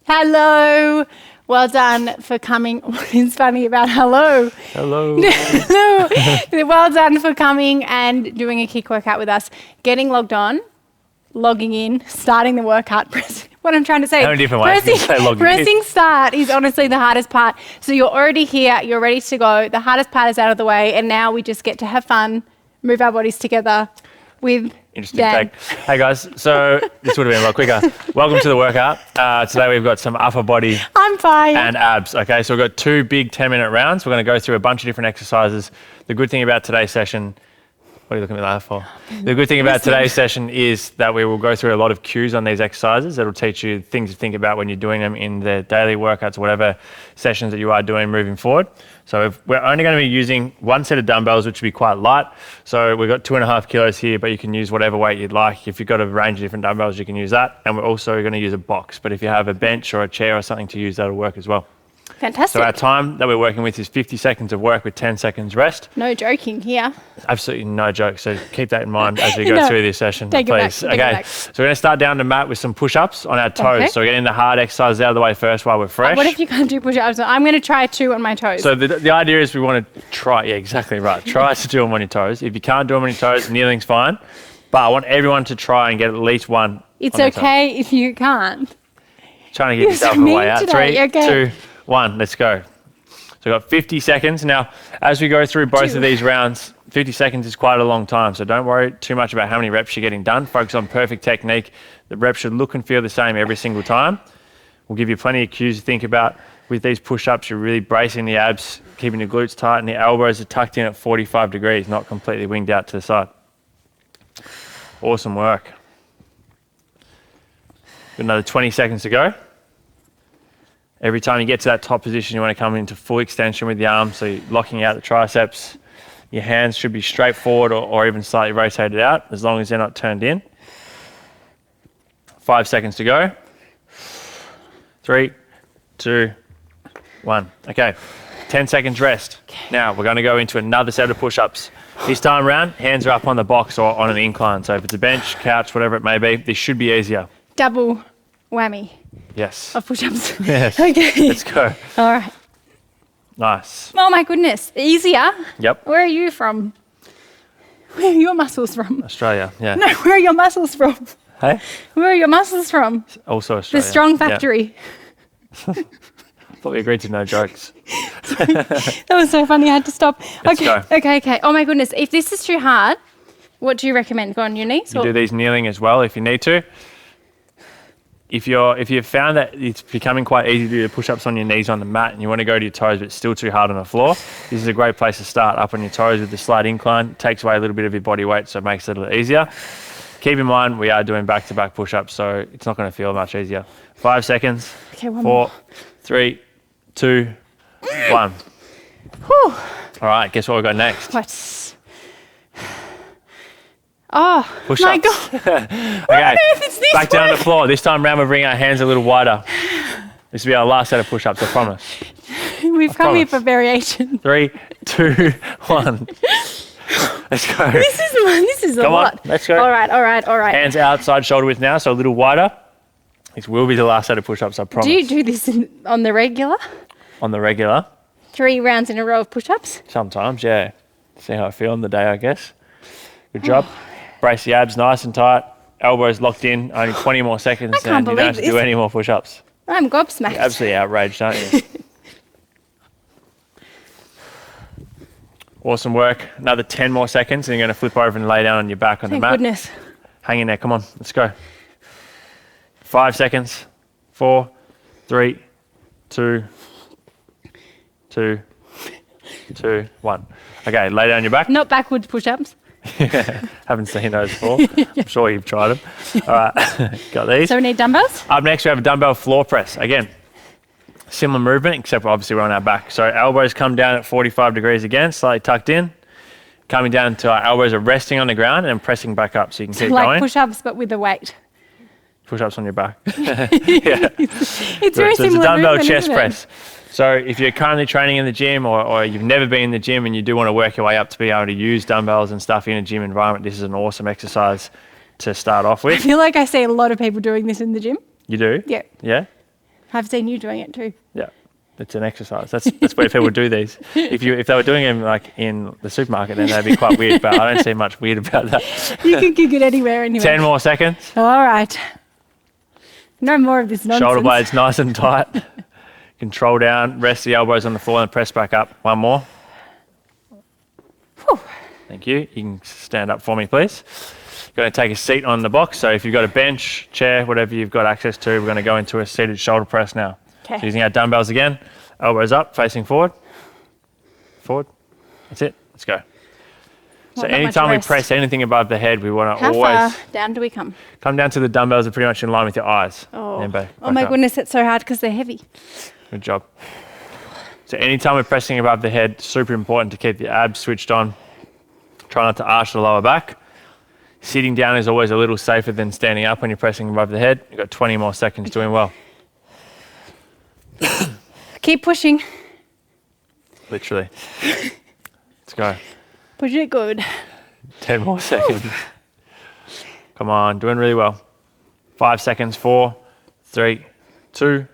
Hello. Well done for coming. It's funny about hello. Hello. No. Well done for coming and doing a kick workout with us. Getting logged on, logging in, starting the workout. What I'm trying to say. How many different ways can you say logging in? Pressing start is honestly the hardest part. So you're already here. You're ready to go. The hardest part is out of the way. And now we just get to have fun, move our bodies together with Interesting Dan. take. Hey guys, so this would have been a lot quicker. Welcome to the workout. Today we've got some upper body I'm fine. and abs. Okay, so we've got 2 big 10-minute rounds. We're going to go through a bunch of different exercises. The good thing about today's session, what are you looking at me like for? The good thing about today's session is that we will go through a lot of cues on these exercises. It'll teach you things to think about when you're doing them in the daily workouts, whatever sessions that you are doing moving forward. So we're only going to be using 1 set of dumbbells, which will be quite light. So we've got 2.5 kilos here, but you can use whatever weight you'd like. If you've got a range of different dumbbells, you can use that. And we're also going to use a box. But if you have a bench or a chair or something to use, that'll work as well. Fantastic. So our time that we're working with is 50 seconds of work with 10 seconds rest. No joking here. Absolutely no joke. So keep that in mind as we go through this session, Take it please. back, take it Okay. back. So we're going to start down the mat with some push-ups on our toes. Okay. So we're getting the hard exercises out of the way first while we're fresh. What if you can't do push-ups? I'm going to try 2 on my toes. So the idea is we want to try, yeah, exactly right. Try to do them on your toes. If you can't do them on your toes, kneeling's fine. But I want everyone to try and get at least one. It's on their toes. okay if you can't. Trying to give You're so yourself a way mean out. today. 3, Okay. 2, 1, let's go. So we've got 50 seconds. Now, as we go through both of these rounds, 50 seconds is quite a long time. So don't worry too much about how many reps you're getting done. Focus on perfect technique. The reps should look and feel the same every single time. We'll give you plenty of cues to think about. With these push-ups, you're really bracing the abs, keeping the glutes tight, and the elbows are tucked in at 45 degrees, not completely winged out to the side. Awesome work. Got another 20 seconds to go. Every time you get to that top position, you want to come into full extension with the arms, so you're locking out the triceps. Your hands should be straight forward or even slightly rotated out, as long as they're not turned in. 5 seconds to go. 3, 2, 1. Okay, 10 seconds rest. Now we're going to go into another set of push-ups. This time around, hands are up on the box or on an incline. So if it's a bench, couch, whatever it may be, this should be easier. Double whammy Yes. of push-ups. Yes. Okay. Let's go. All right. Nice. Oh my goodness. Easier? Yep. Where are you from? Where are your muscles from? Australia, yeah. No, where are your muscles from? Hey? Where are your muscles from? Also The Australia. Strong Factory. Yeah. Thought we agreed to no jokes. That was so funny. I had to stop. Let's go. Okay. Oh my goodness. If this is too hard, what do you recommend? Go on your knees? You do these kneeling as well if you need to. If you've found that it's becoming quite easy to do the push-ups on your knees on the mat and you want to go to your toes but it's still too hard on the floor, this is a great place to start, up on your toes with the slight incline. It takes away a little bit of your body weight, so it makes it a little easier. Keep in mind, we are doing back-to-back push-ups, so it's not going to feel much easier. 5 seconds. Okay, 1 4, more. 3, 2, 1. Whew. All right, guess what we've got next? What? Oh, Push-ups. my God. Okay, It's this back down to way. the floor. This time around, we're bringing our hands a little wider. This will be our last set of push-ups, I promise. We've come here promise. for variation. 3, 2, 1. Let's go. This is a Come on, lot. let's go. All right. Hands outside shoulder width now, so a little wider. This will be the last set of push-ups, I promise. Do you do this on the regular? On the regular? 3 rounds in a row of push-ups? Sometimes, yeah. See how I feel on the day, I guess. Good job. Brace the abs nice and tight. Elbows locked in. Only 20 more seconds I can't and you don't have to believe do this. any more push-ups. I'm gobsmacked. You're absolutely outraged, aren't you? Awesome work. Another 10 more seconds and you're going to flip over and lay down on your back on Thank the mat. goodness. Hang in there. Come on. Let's go. 5 seconds. 4, 3, 2, 1. Okay, lay down your back. Not backwards push-ups. Haven't seen those before. I'm sure you've tried them. All right, got these. So we need dumbbells? Up next, we have a dumbbell floor press. Again, similar movement, except obviously we're on our back. So elbows come down at 45 degrees again, slightly tucked in. Coming down to our elbows are resting on the ground and pressing back up so you can keep Like going. push-ups, but with a weight. Push-ups on your back. Yeah. It's very So similar it's a dumbbell movement, chest isn't it? press. So if you're currently training in the gym or you've never been in the gym and you do want to work your way up to be able to use dumbbells and stuff in a gym environment, this is an awesome exercise to start off I with. feel like I see a lot of people doing this in the gym. You do? Yeah. Yeah? I've seen you doing it too. Yeah. It's an exercise. That's where people do these. If they were doing them like in the supermarket, then that'd be quite weird. But I don't see much weird about that. You can kick it anywhere anyway. 10 more seconds. All right. No more of this nonsense. Shoulder blades nice and tight. Control down. Rest the elbows on the floor and press back up. One more. Whew. Thank you. You can stand up for me, please. Going to take a seat on the box. So if you've got a bench, chair, whatever you've got access to, we're going to go into a seated shoulder press now. Okay. So using our dumbbells again, elbows up, facing forward. Forward. That's it. Let's go. So anytime we press anything above the head, we want to always... How far down do we come? Come down to the dumbbells are pretty much in line with your eyes. Oh, And back oh my up. goodness, it's so hard because they're heavy. Good job. So anytime we're pressing above the head, super important to keep the abs switched on. Try not to arch the lower back. Sitting down is always a little safer than standing up when you're pressing above the head. You've got 20 more seconds. Doing well. Keep pushing. Literally. Let's go. Push it good. 10 more seconds. Come on, doing really well. 5 seconds. 4, 3, 2,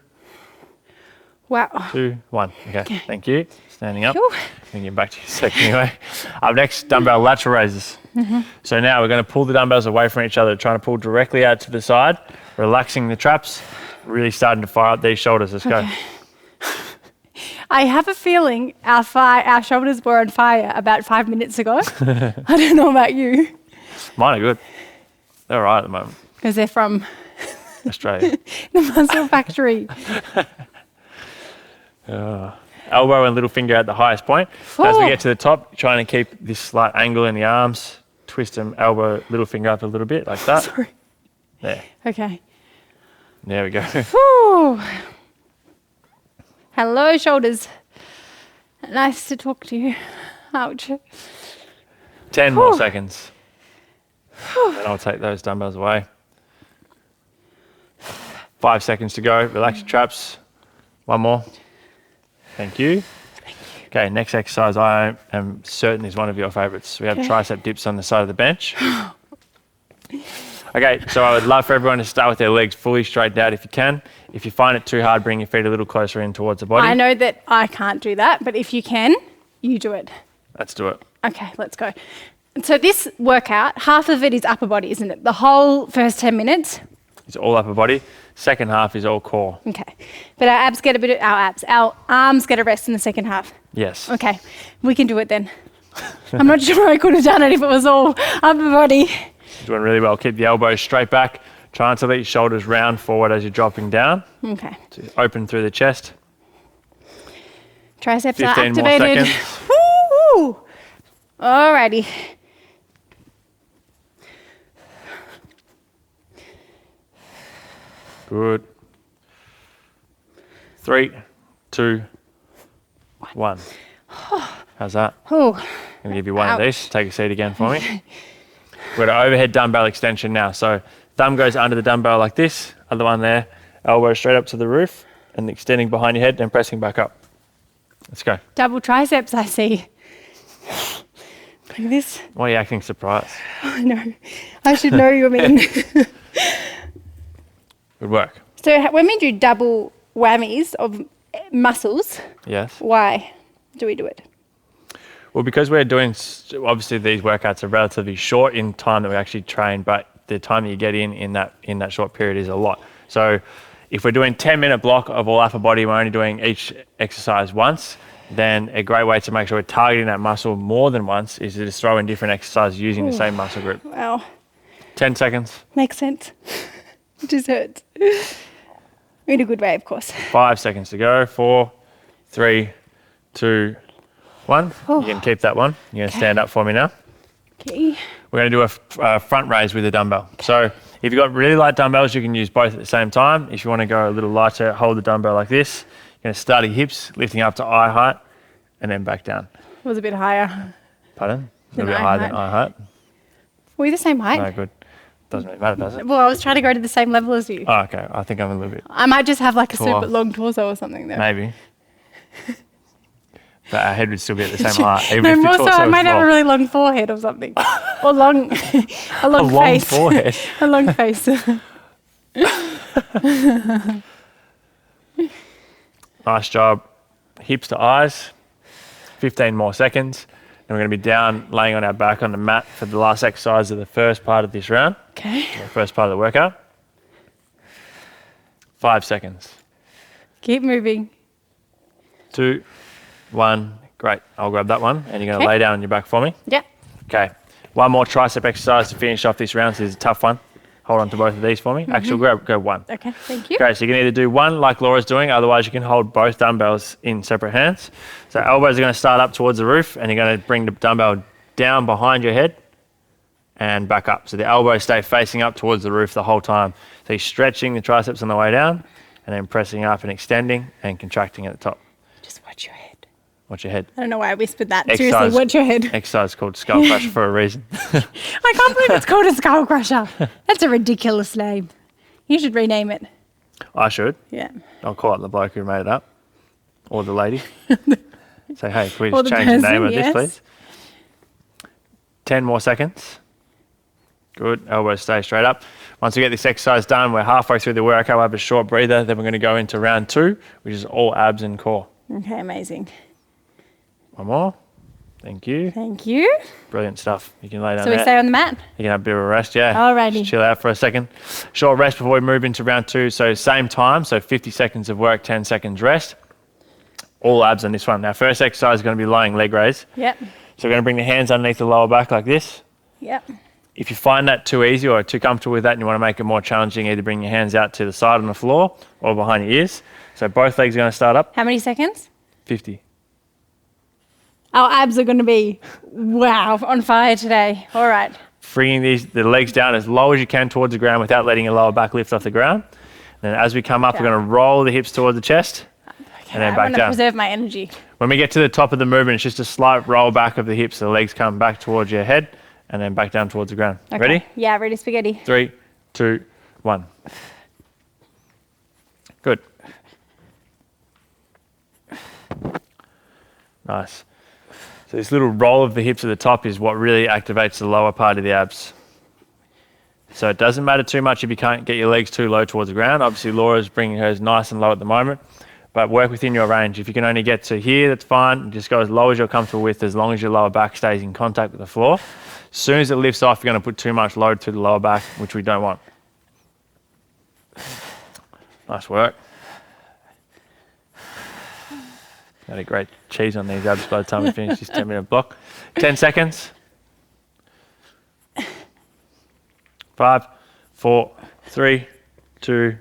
Wow. 2, 1. Okay, thank you. Standing up. Phew. We can get back to your second anyway. Up next, dumbbell lateral raises. So now we're going to pull the dumbbells away from each other, trying to pull directly out to the side, relaxing the traps, really starting to fire up these shoulders. Let's go. I have a feeling our shoulders were on fire about 5 minutes ago. I don't know about you. Mine are good. They're all right at the moment. Because they're from Australia. the muscle factory. Elbow and little finger at the highest point. So as we get to the top, trying to keep this slight angle in the arms. Twist them, elbow, little finger up a little bit like that. Sorry. There. Okay. There we go. Whew. Hello, shoulders. Nice to talk to you. Ouch. 10 more seconds. And I'll take those dumbbells away. 5 seconds to go. Relax your traps. One more. Thank you. Okay, next exercise I am certain is one of your favorites. We have tricep dips on the side of the bench. Okay, so I would love for everyone to start with their legs fully straightened out if you can. If you find it too hard, bring your feet a little closer in towards the body. I know that I can't do that, but if you can, you do it. Let's do it. Okay, let's go. So this workout, half of it is upper body, isn't it? The whole first 10 minutes. It's all upper body. Second half is all core. Okay. But our arms get a rest in the second half. Yes. Okay, we can do it then. I'm not sure I could have done it if it was all upper body. You're doing really well. Keep the elbows straight back. Try not to let your shoulders round forward as you're dropping down. Okay. So open through the chest. Triceps 15 are more activated. seconds. Woo! Alrighty. Good. 3, 2, 1. How's that? Oh, I'm going to give you one of Ouch. these. Take a seat again for me. We've got an overhead dumbbell extension now. So thumb goes under the dumbbell like this. Other one there. Elbow straight up to the roof and extending behind your head and pressing back up. Let's go. double triceps, I see. Like this. Why are you acting surprised? I know. I should know you mean. Good work. So when we do double whammies of muscles, Yes. why do we do it? Well, because we're doing, obviously these workouts are relatively short in time that we actually train, but the time that you get in that short period is a lot. So if we're doing 10-minute block of all upper body, we're only doing each exercise once, then a great way to make sure we're targeting that muscle more than once is to just throw in different exercises using the same muscle group. Wow. 10 seconds. Makes sense. It just hurts. In a good way, of course. 5 seconds to go. 4, 3, 2, 1. Oh. You can keep that one. You're going to stand up for me now. Okay. We're going to do a front raise with a dumbbell. So if you've got really light dumbbells, you can use both at the same time. If you want to go a little lighter, hold the dumbbell like this. You're going to start at hips, lifting up to eye height, and then back down. It was a bit higher. Pardon? A Than little bit eye higher height. than eye height. Were we the same height? No, good. Doesn't really matter, does it? Well, I was trying to go to the same level as you. Oh, okay. I think I'm a little bit, I might just have like a Taller. super long torso or something though. maybe. But our head would still be at the same height. Even No, if your more so torso I was might have a long. really long forehead or something. Or long, a long A long face. forehead. A long face. Nice job. Hips to eyes. 15 more seconds. And we're going to be down, laying on our back on the mat for the last exercise of the first part of this round. Okay. The first part of the workout. 5 seconds. Keep moving. 2, 1. Great. I'll grab that one. And you're going to lay down on your back for me. Yep. Okay. One more tricep exercise to finish off this round. So this is a tough one. Hold on to both of these for me. Actually, go one. Okay, thank you. Okay, so you can either do one like Laura's doing, otherwise you can hold both dumbbells in separate hands. So elbows are going to start up towards the roof, and you're going to bring the dumbbell down behind your head and back up. So the elbows stay facing up towards the roof the whole time. So you're stretching the triceps on the way down, and then pressing up and extending and contracting at the top. Just watch your head. Watch your head. I don't know why I whispered that. Exercise. Seriously, watch your head. Exercise called skull crusher for a reason. I can't believe it's called a skull crusher. That's a ridiculous name. You should rename it. I should. Yeah. I'll call up the bloke who made it up, or the lady. Say, hey, can we Or just the change the name person, of yes. this, please? 10 more seconds. Good. Elbows stay straight up. Once we get this exercise done, we're halfway through the workout. We'll have a short breather. Then we're going to go into round 2, which is all abs and core. Okay, amazing. One more. Thank you. Thank you. Brilliant stuff. You can lay down So we there. stay on the mat? You can have a bit of a rest, yeah. Alrighty. Just chill out for a second. Short rest before we move into round 2. So same time, so 50 seconds of work, 10 seconds rest. All abs on this one. Now, first exercise is going to be lying leg raise. Yep. So we're going to bring the hands underneath the lower back like this. Yep. If you find that too easy or too comfortable with that and you want to make it more challenging, either bring your hands out to the side on the floor or behind your ears. So both legs are going to start up. How many seconds? 50. Our abs are going to be, wow, on fire today. All right. Bringing the legs down as low as you can towards the ground without letting your lower back lift off the ground. And then as we come up, we're going to roll the hips towards the chest and then I back want to down. preserve my energy. When we get to the top of the movement, it's just a slight roll back of the hips. So the legs come back towards your head and then back down towards the ground. Okay. Ready? Yeah, ready spaghetti. 3, 2, 1. Good. Nice. So this little roll of the hips at the top is what really activates the lower part of the abs. So it doesn't matter too much if you can't get your legs too low towards the ground. Obviously, Laura's bringing hers nice and low at the moment, but work within your range. If you can only get to here, that's fine. Just go as low as you're comfortable with, as long as your lower back stays in contact with the floor. As soon as it lifts off, you're going to put too much load through the lower back, which we don't want. Nice work. Got a great cheese on these abs by the time we finish this 10-minute block. 10 seconds. 5, 4, 3, 2,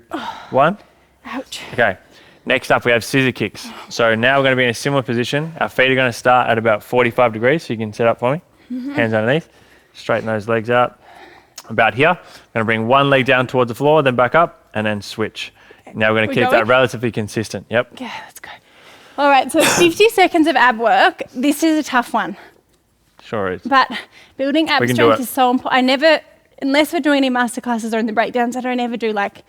1. Ouch. Okay. Next up, we have scissor kicks. So now we're going to be in a similar position. Our feet are going to start at about 45 degrees. So you can set up for me. Hands underneath. Straighten those legs out. About here. I'm going to bring one leg down towards the floor, then back up, and then switch. Now we're going to keep that relatively consistent. Yep. Okay, let's go. All right, so 50 seconds of ab work. This is a tough one. Sure is. But building ab strength is so important. I never, unless we're doing any masterclasses or in the breakdowns, I don't ever do like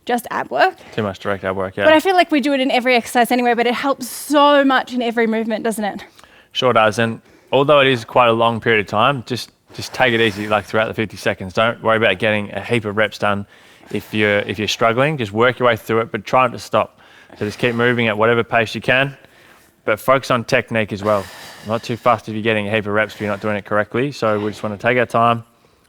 just ab work. Too much direct ab work, yeah. But I feel like we do it in every exercise anyway, but it helps so much in every movement, doesn't it? Sure does. And although it is quite a long period of time, just take it easy like throughout the 50 seconds. Don't worry about getting a heap of reps done. If you're struggling, just work your way through it, but try not to stop. So just keep moving at whatever pace you can, but focus on technique as well. Not too fast if you're getting a heap of reps, but you're not doing it correctly. So we just want to take our time,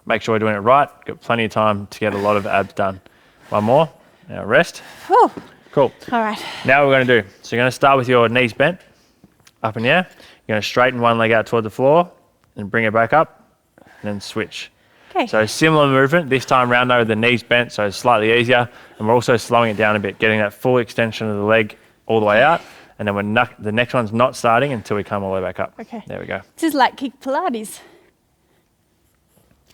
make sure we're doing it right. Got plenty of time to get a lot of abs done. One more. Now rest. Whew. Cool. All right. Now what we're going to do. So you're going to start with your knees bent up in the air. You're going to straighten one leg out toward the floor and bring it back up and then switch. Okay. So similar movement, this time round though, the knees bent, so it's slightly easier. And we're also slowing it down a bit, getting that full extension of the leg all the way out. And then the next one's not starting until we come all the way back up. Okay. There we go. This is like kick Pilates.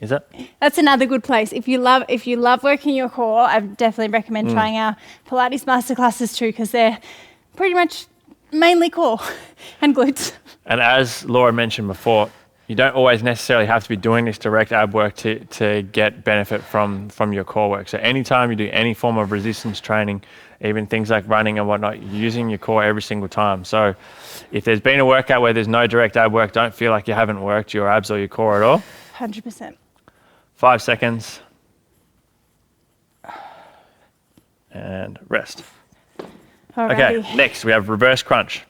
Is it? That's another good place. If you love working your core, I definitely recommend trying our Pilates masterclasses too, because they're pretty much mainly core and glutes. And as Laura mentioned before, you don't always necessarily have to be doing this direct ab work to get benefit from your core work. So anytime you do any form of resistance training, even things like running and whatnot, you're using your core every single time. So if there's been a workout where there's no direct ab work, don't feel like you haven't worked your abs or your core at all. 100%. 5 seconds. And rest. All Alrighty. Okay, next we have reverse crunch.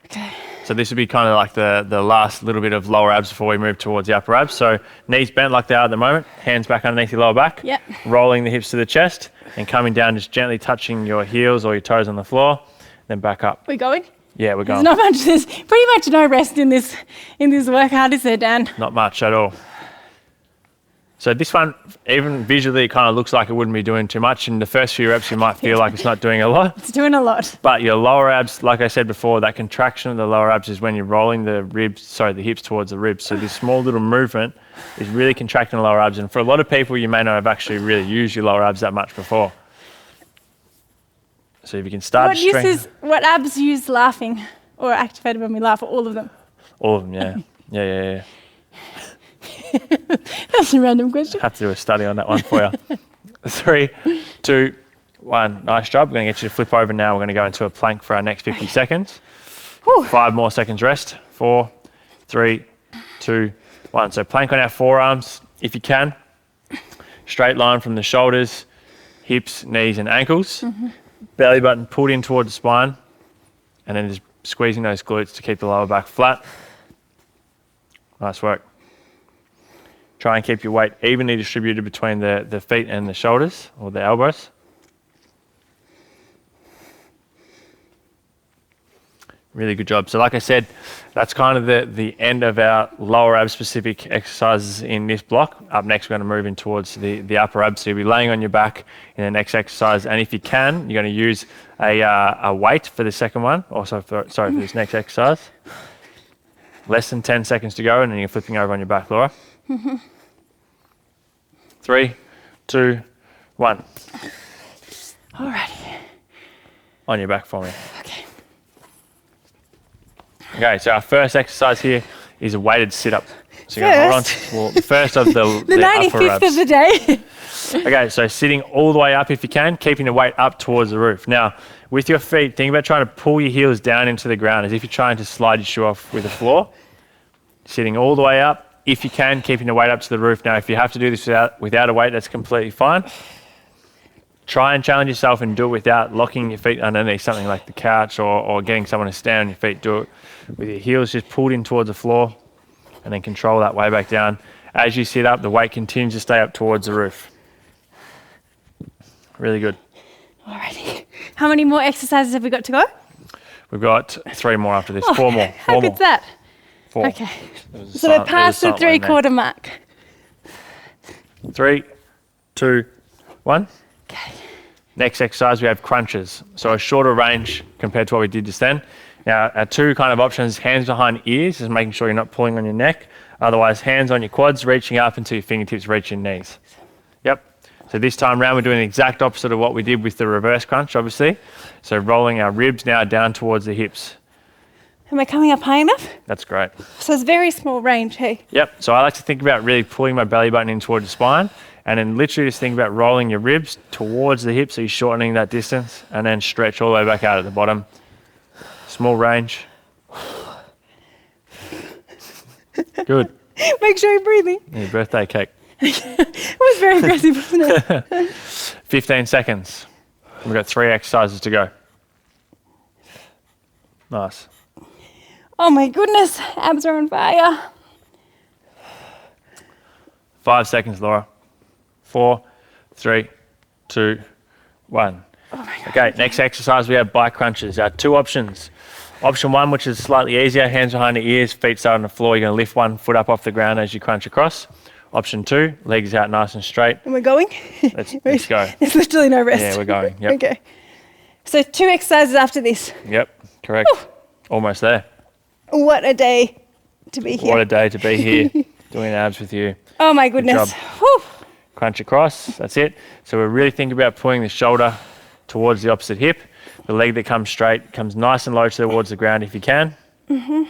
Okay. So this would be kind of like the last little bit of lower abs before we move towards the upper abs. So knees bent like they are at the moment, hands back underneath your lower back, Yep. rolling the hips to the chest and coming down, just gently touching your heels or your toes on the floor, then back up. We going? Yeah, we're going. There's pretty much no rest in this workout, is there, Dan? Not much at all. So this one, even visually, it kind of looks like it wouldn't be doing too much. In the first few reps, you might feel like it's not doing a lot. It's doing a lot. But your lower abs, like I said before, that contraction of the lower abs is when you're rolling the hips towards the ribs. So this small little movement is really contracting the lower abs. And for a lot of people, you may not have actually really used your lower abs that much before. So if you can start to strengthen. What abs use laughing or activated when we laugh? All of them? All of them, yeah. Yeah. That's a random question. Have to do a study on that one for you. 3, 2, 1. Nice job. We're going to get you to flip over now. We're going to go into a plank for our next 50 seconds. Whew. 5 more seconds rest. 4, 3, 2, 1. So plank on our forearms if you can. Straight line from the shoulders, hips, knees and ankles. Mm-hmm. Belly button pulled in towards the spine. And then just squeezing those glutes to keep the lower back flat. Nice work. Try and keep your weight evenly distributed between the feet and the shoulders or the elbows. Really good job. So like I said, that's kind of the end of our lower ab specific exercises in this block. Up next, we're going to move in towards the upper abs. So you'll be laying on your back in the next exercise. And if you can, you're going to use a weight for the second one. For this next exercise. Less than 10 seconds to go, and then you're flipping over on your back, Laura. 3, 2, 1. Alrighty. On your back for me. Okay. Okay, so our first exercise here is a weighted sit-up. So you're going to hold on to the first of the upper 95th abs. of the day. Okay, so sitting all the way up if you can, keeping the weight up towards the roof. Now, with your feet, think about trying to pull your heels down into the ground as if you're trying to slide your shoe off with the floor. Sitting all the way up. If you can, keeping the weight up to the roof. Now, if you have to do this without a weight, that's completely fine. Try and challenge yourself and do it without locking your feet underneath something like the couch or getting someone to stand on your feet. Do it with your heels just pulled in towards the floor and then control that way back down. As you sit up, the weight continues to stay up towards the roof. Really good. Alrighty. How many more exercises have we got to go? We've got 3 more after this. 4 more. How good's that? 4. Okay. So we're past the 3/4 mark. 3, 2, 1. Okay. Next exercise, we have crunches. So a shorter range compared to what we did just then. Now, our 2 kind of options, hands behind ears, just making sure you're not pulling on your neck. Otherwise, hands on your quads, reaching up until your fingertips reach your knees. Yep. So this time around, we're doing the exact opposite of what we did with the reverse crunch, obviously. So rolling our ribs now down towards the hips. Am I coming up high enough? That's great. So it's very small range, hey? Yep. So I like to think about really pulling my belly button in towards the spine and then literally just think about rolling your ribs towards the hips so you're shortening that distance and then stretch all the way back out at the bottom. Small range. Good. Make sure you're breathing. Your birthday cake. It was very aggressive, wasn't it? 15 seconds. We've got 3 exercises to go. Nice. Oh my goodness, abs are on fire. 5 seconds, Laura. 4, 3, 2, 1. Okay, next exercise, we have bike crunches. 2 options. Option 1, which is slightly easier, hands behind the ears, feet start on the floor. You're going to lift one foot up off the ground as you crunch across. Option 2, legs out nice and straight. And we're going? Let's go. There's literally no rest. Yeah, we're going. Yep. Okay. So 2 exercises after this. Yep, correct. Whew. Almost there. What a day to be here. What a day to be here doing abs with you. Oh my goodness. Whew. Crunch across, that's it. So we're really thinking about pulling the shoulder towards the opposite hip. The leg that comes straight comes nice and low towards the ground if you can. Mm-hmm.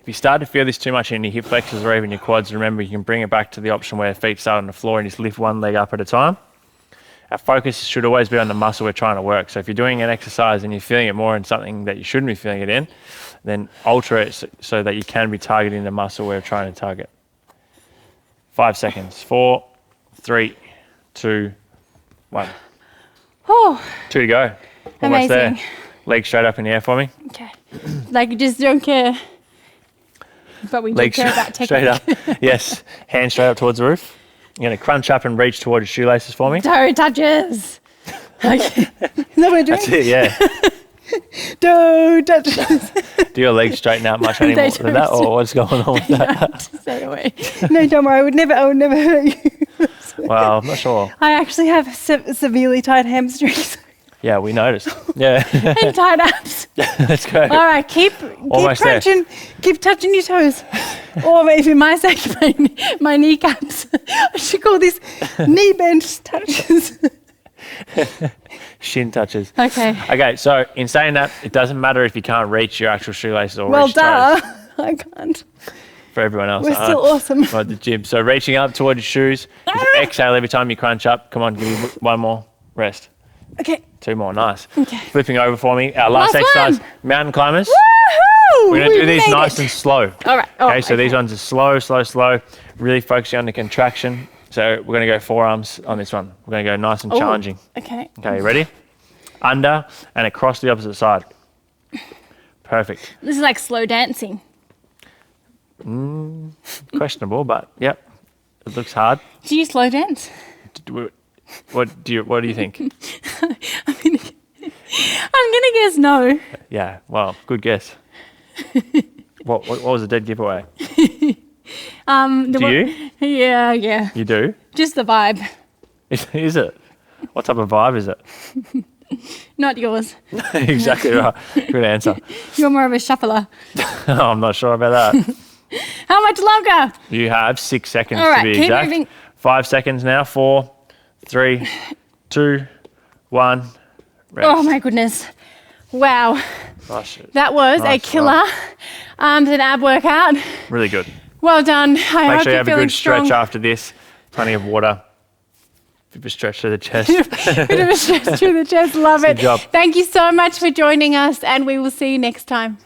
If you start to feel this too much in your hip flexors or even your quads, remember you can bring it back to the option where feet start on the floor and just lift one leg up at a time. Our focus should always be on the muscle we're trying to work. So if you're doing an exercise and you're feeling it more in something that you shouldn't be feeling it in, then alter it so that you can be targeting the muscle we're trying to target. 5 seconds. 4, 3, 2, 1. Oh, 2 to go. Almost Amazing. there. Legs straight up in the air for me. Okay. Like you just don't care. But we do Legs care about technique. straight up. Yes. Hands straight up towards the roof. You're going to crunch up and reach towards your shoelaces for me. Toe touches. Okay. Is that what we're doing? That's it, yeah. Toe touches. Do your legs straighten out much anymore than that, or what's going on with that? Stay away. No, don't worry. I would never hurt you. Well, I'm not sure. I actually have severely tight hamstrings Yeah, we noticed. Yeah. and tight abs. Let's go. All right, keep Almost there. crunching, keep touching your toes. Or if in my sake, my kneecaps. I should call this knee bench touches. Shin touches. Okay. Okay, so in saying that, it doesn't matter if you can't reach your actual shoelaces or Well, reach toes. I can't. For everyone else. We're still awesome. At the gym. So reaching up towards your shoes. Just exhale every time you crunch up. Come on, give me one more. Rest. Okay. 2 more. Nice. Okay. Flipping over for me. Our last Last exercise, one. mountain climbers. Woohoo! We're going to do these made nice it. and slow. All right. Okay, so these ones are slow. Really focusing on the contraction. So we're going to go forearms on this one. We're going to go nice and challenging. Okay. Okay, ready? Under and across the opposite side. Perfect. This is like slow dancing. Questionable, but yep. It looks hard. Do you slow dance? What do you think? I'm gonna guess no. Yeah, well, good guess. What was the dead giveaway? Do you? Yeah. You do? Just the vibe, Is it? What type of vibe is it? not yours. Exactly right. Good answer. You're more of a shuffler. I'm not sure about that. How much longer? You have 6 seconds All right, to be keep exact. moving. 5 seconds now. 4, 3, 2, 1. Rest. Oh my goodness. Wow. Nice. That was a Nice, killer arms and ab workout. Really good. Well done. I Make hope sure you you're have a feeling good stretch strong. after this. Plenty of water. Bit of a stretch to the chest. Bit of a stretch through the chest. Love it. Good job. Thank you so much for joining us, and we will see you next time.